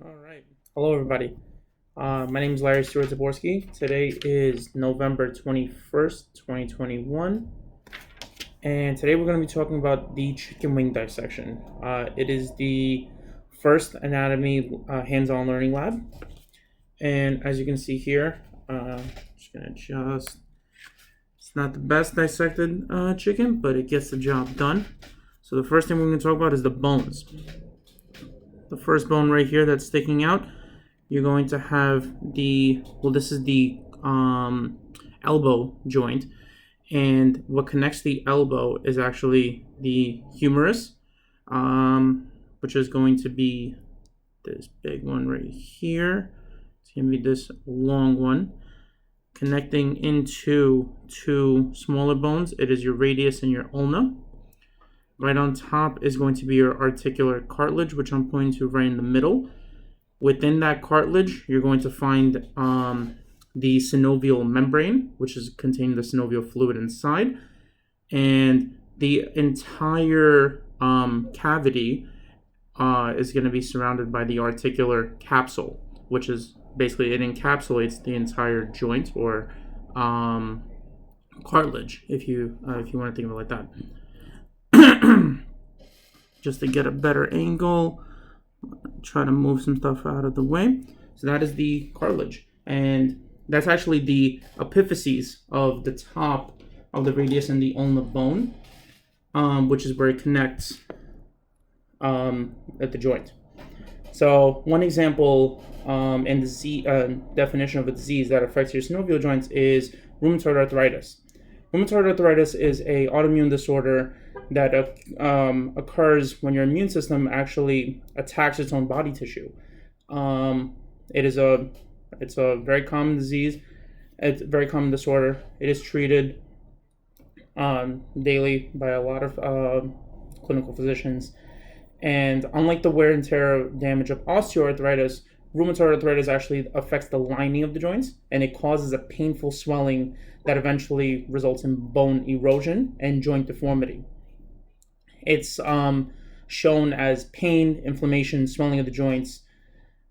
All right. Hello, everybody. My name is Larry Stewart Zaborski. Today is November 21st, 2021. And today we're going to be talking about the chicken wing dissection. It is the first anatomy hands-on learning lab. And as you can see here, just going to adjust. It's not the best dissected chicken, but it gets the job done. So the first thing we're going to talk about is the bones. The first bone right here that's sticking out, you're going to have this is the elbow joint, and what connects the elbow is actually the humerus, which is going to be this big one right here. It's going to be this long one. Connecting into two smaller bones, it is your radius and your ulna. Right on top is going to be your articular cartilage, which I'm pointing to right in the middle. Within that cartilage, you're going to find the synovial membrane, which is containing the synovial fluid inside. And the entire cavity is going to be surrounded by the articular capsule, which is basically, it encapsulates the entire joint or cartilage, if you want to think of it like that. Just to get a better angle, try to move some stuff out of the way. So that is the cartilage, and that's actually the epiphyses of the top of the radius and the ulna bone, which is where it connects at the joint. So one example in the definition of a disease that affects your synovial joints is rheumatoid arthritis. Rheumatoid arthritis is an autoimmune disorder that occurs when your immune system actually attacks its own body tissue. It's a very common disease. It's a very common disorder. It is treated daily by a lot of clinical physicians. And unlike the wear and tear damage of osteoarthritis, rheumatoid arthritis actually affects the lining of the joints, and it causes a painful swelling that eventually results in bone erosion and joint deformity. It's shown as pain, inflammation, swelling of the joints,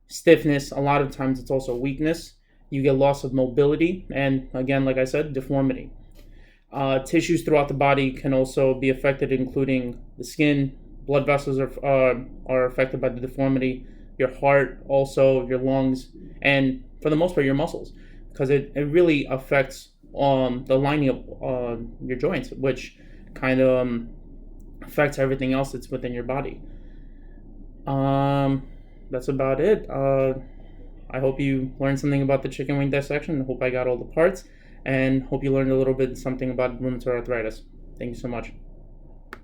stiffness. A lot of times it's also weakness. You get loss of mobility, and again, like I said, deformity. Tissues throughout the body can also be affected, including the skin. Blood vessels are affected by the deformity. Your heart, also your lungs, and for the most part, your muscles, because it really affects the lining of your joints, which kind of affects everything else that's within your body. That's about it. I hope you learned something about the chicken wing dissection. I hope I got all the parts, and hope you learned a little bit something about rheumatoid arthritis. Thank you so much.